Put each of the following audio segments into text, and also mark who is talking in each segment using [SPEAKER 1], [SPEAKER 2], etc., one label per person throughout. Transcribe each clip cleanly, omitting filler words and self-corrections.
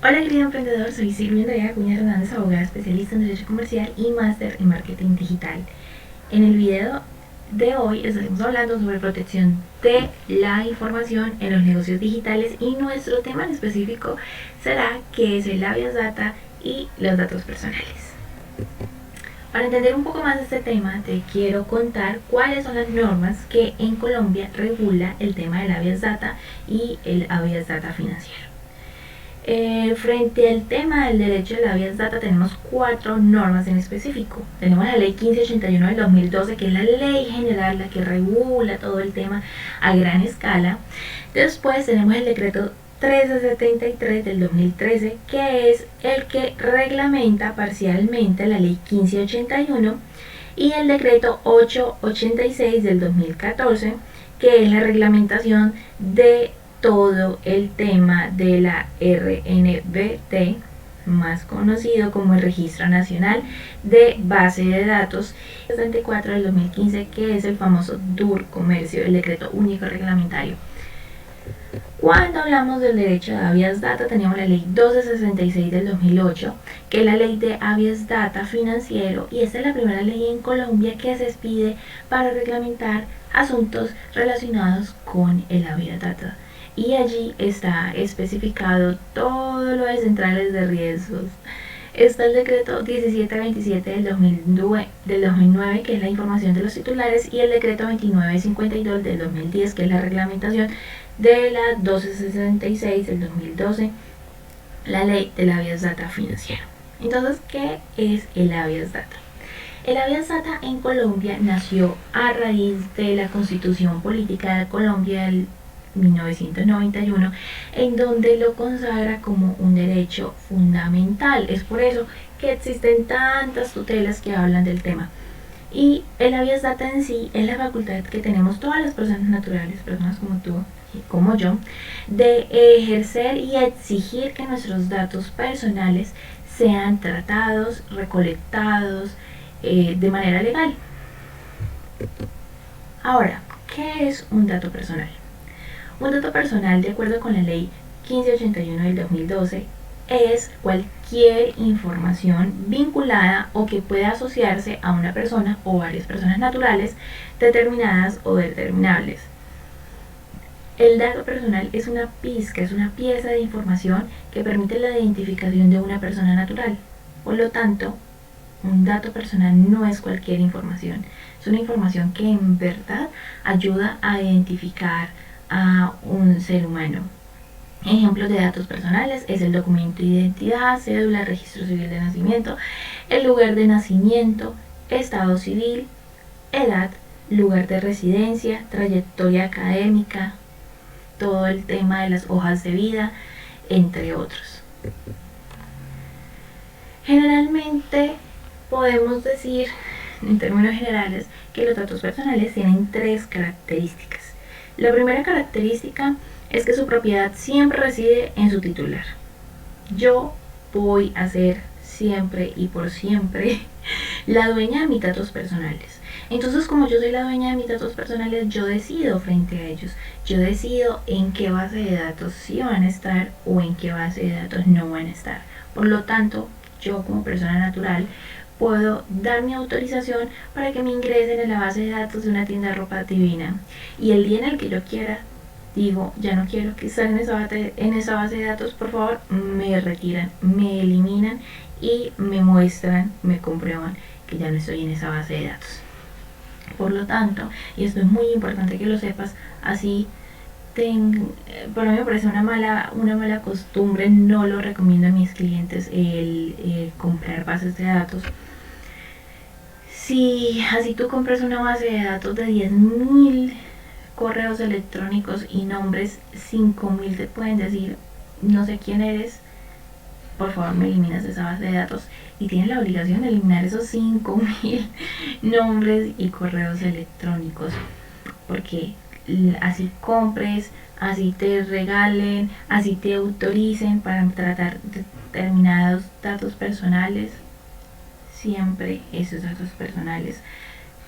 [SPEAKER 1] Hola querido emprendedor, soy Silvia Andrea Acuña Hernández, abogada especialista en Derecho Comercial y máster en Marketing Digital. En el video de hoy estaremos hablando sobre protección de la información en los negocios digitales y nuestro tema en específico será qué es el habeas data y los datos personales. Para entender un poco más de este tema, te quiero contar cuáles son las normas que en Colombia regula el tema del habeas data y el habeas data financiero. Frente al tema del derecho de la habeas data tenemos 4 normas en específico. Tenemos la ley 1581 del 2012, que es la ley general, la que regula todo el tema a gran escala. Después tenemos el decreto 1373 del 2013, que es el que reglamenta parcialmente la ley 1581, y el decreto 886 del 2014, que es la reglamentación de todo el tema de la RNBT, más conocido como el Registro Nacional de Base de Datos, 74 del 2015, que es el famoso DUR Comercio, el Decreto Único Reglamentario. Cuando hablamos del derecho de habeas data, tenemos la ley 1266 del 2008, que es la ley de habeas data financiero, y esta es la primera ley en Colombia que se expide para reglamentar asuntos relacionados con el habeas data. Y allí está especificado todo lo de centrales de riesgos. Está el decreto 1727 del 2009, que es la información de los titulares, y el decreto 2952 del 2010, que es la reglamentación de la 1266 del 2012, la ley del habeas data financiero. Entonces, ¿qué es el habeas data? El habeas data en Colombia nació a raíz de la Constitución Política de Colombia del 1991, en donde lo consagra como un derecho fundamental. Es por eso que existen tantas tutelas que hablan del tema. Y el habeas data en sí es la facultad que tenemos todas las personas naturales, personas como tú y como yo, de ejercer y exigir que nuestros datos personales sean tratados, recolectados de manera legal. Ahora, ¿qué es un dato personal? Un dato personal, de acuerdo con la ley 1581 del 2012, es cualquier información vinculada o que pueda asociarse a una persona o varias personas naturales determinadas o determinables. El dato personal es una pizca, es una pieza de información que permite la identificación de una persona natural. Por lo tanto, un dato personal no es cualquier información, es una información que en verdad ayuda a identificar a un ser humano. Ejemplos de datos personales es el documento de identidad, cédula, registro civil de nacimiento, el lugar de nacimiento, estado civil, edad, lugar de residencia, trayectoria académica, todo el tema de las hojas de vida, entre otros. Generalmente podemos decir, en términos generales, que los datos personales tienen 3 características. La primera característica es que su propiedad siempre reside en su titular. Yo voy a ser siempre y por siempre la dueña de mis datos personales. Entonces, como yo soy la dueña de mis datos personales, yo decido frente a ellos. Yo decido en qué base de datos sí van a estar o en qué base de datos no van a estar. Por lo tanto, yo como persona natural puedo dar mi autorización para que me ingresen en la base de datos de una tienda de ropa divina. Y el día en el que yo quiera, digo, ya no quiero que estén en esa base de datos, por favor, me retiran, me eliminan y me muestran, me comprueban que ya no estoy en esa base de datos. Por lo tanto, y esto es muy importante que lo sepas, así para mí me parece una mala costumbre, no lo recomiendo a mis clientes el comprar bases de datos. Si así tú compras una base de datos de 10.000 correos electrónicos y nombres, 5.000 te pueden decir no sé quién eres, por favor me eliminas esa base de datos, y tienes la obligación de eliminar esos 5.000 nombres y correos electrónicos, porque así compres, así te regalen, así te autoricen para tratar determinados datos personales, siempre esos datos personales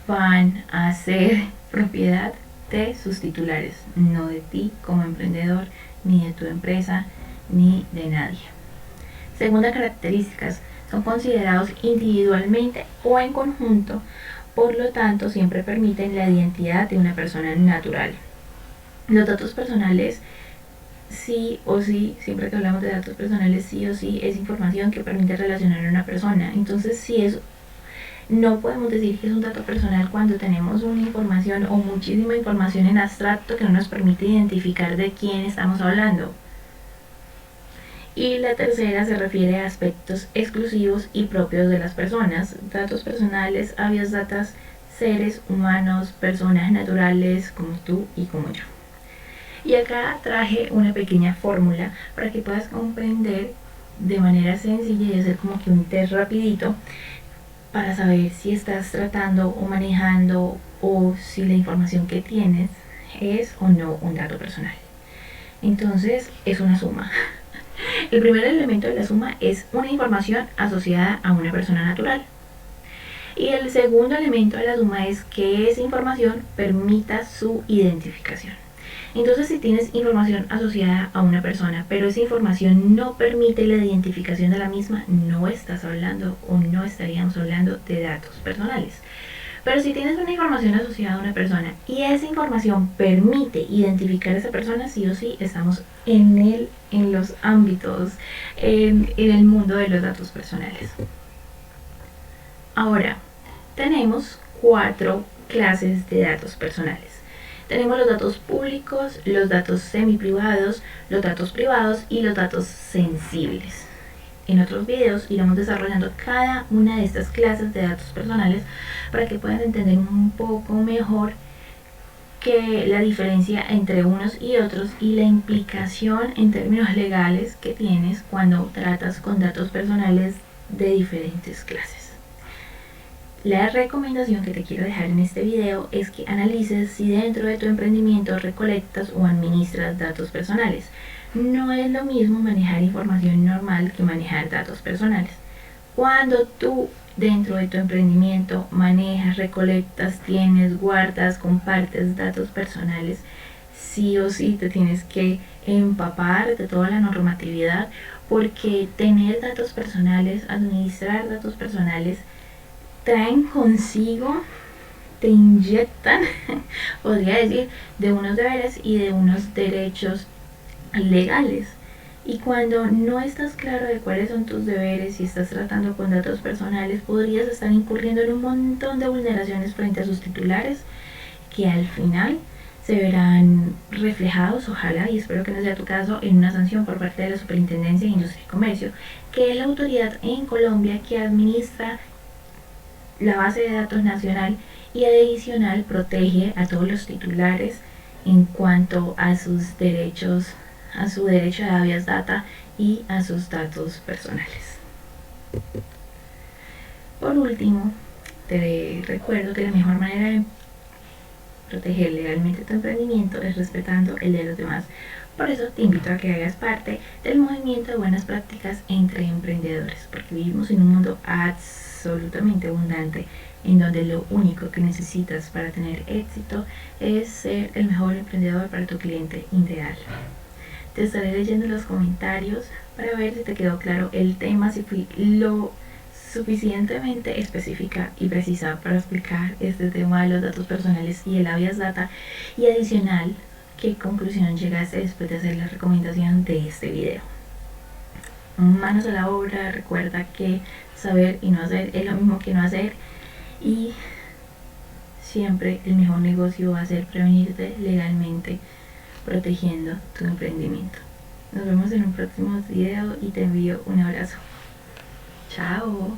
[SPEAKER 1] van a ser propiedad de sus titulares, no de ti como emprendedor, ni de tu empresa, ni de nadie. Segunda característica, son considerados individualmente o en conjunto, por lo tanto siempre permiten la identidad de una persona natural. Los datos personales sí o sí, siempre que hablamos de datos personales, sí o sí es información que permite relacionar a una persona. Entonces, si es, no podemos decir que es un dato personal cuando tenemos una información o muchísima información en abstracto que no nos permite identificar de quién estamos hablando. Y la tercera se refiere a aspectos exclusivos y propios de las personas. Datos personales, habeas data, seres humanos, personas naturales como tú y como yo. Y acá traje una pequeña fórmula para que puedas comprender de manera sencilla y hacer como que un test rapidito para saber si estás tratando o manejando o si la información que tienes es o no un dato personal. Entonces es una suma. El primer elemento de la suma es una información asociada a una persona natural. Y el segundo elemento de la suma es que esa información permita su identificación. Entonces, si tienes información asociada a una persona, pero esa información no permite la identificación de la misma, no estás hablando o no estaríamos hablando de datos personales. Pero si tienes una información asociada a una persona y esa información permite identificar a esa persona, sí o sí estamos en los ámbitos, en el mundo de los datos personales. Ahora, tenemos 4 clases de datos personales. Tenemos los datos públicos, los datos semi-privados, los datos privados y los datos sensibles. En otros videos iremos desarrollando cada una de estas clases de datos personales para que puedan entender un poco mejor que la diferencia entre unos y otros y la implicación en términos legales que tienes cuando tratas con datos personales de diferentes clases. La recomendación que te quiero dejar en este video es que analices si dentro de tu emprendimiento recolectas o administras datos personales. No es lo mismo manejar información normal que manejar datos personales. Cuando tú dentro de tu emprendimiento manejas, recolectas, tienes, guardas, compartes datos personales, sí o sí te tienes que empapar de toda la normatividad, porque tener datos personales, administrar datos personales, traen consigo, te inyectan, podría decir, de unos deberes y de unos derechos legales. Y cuando no estás claro de cuáles son tus deberes y estás tratando con datos personales, podrías estar incurriendo en un montón de vulneraciones frente a sus titulares que al final se verán reflejados, ojalá, y espero que no sea tu caso, en una sanción por parte de la Superintendencia de Industria y Comercio, que es la autoridad en Colombia que administra la base de datos nacional y adicional protege a todos los titulares en cuanto a sus derechos, a su derecho de habeas data y a sus datos personales. Por último, te recuerdo que la mejor manera de proteger legalmente tu emprendimiento es respetando el de los demás. Por eso te invito a que hagas parte del movimiento de buenas prácticas entre emprendedores, porque vivimos en un mundo absolutamente abundante en donde lo único que necesitas para tener éxito es ser el mejor emprendedor para tu cliente ideal. Te estaré leyendo los comentarios para ver si te quedó claro el tema, si fui lo suficientemente específica y precisa para explicar este tema de los datos personales y el habeas data, y adicional, qué conclusión llegaste después de hacer la recomendación de este video. Manos a la obra, recuerda que saber y no hacer es lo mismo que no hacer, y siempre el mejor negocio va a ser prevenirte legalmente protegiendo tu emprendimiento. Nos vemos en un próximo video y te envío un abrazo. Chao.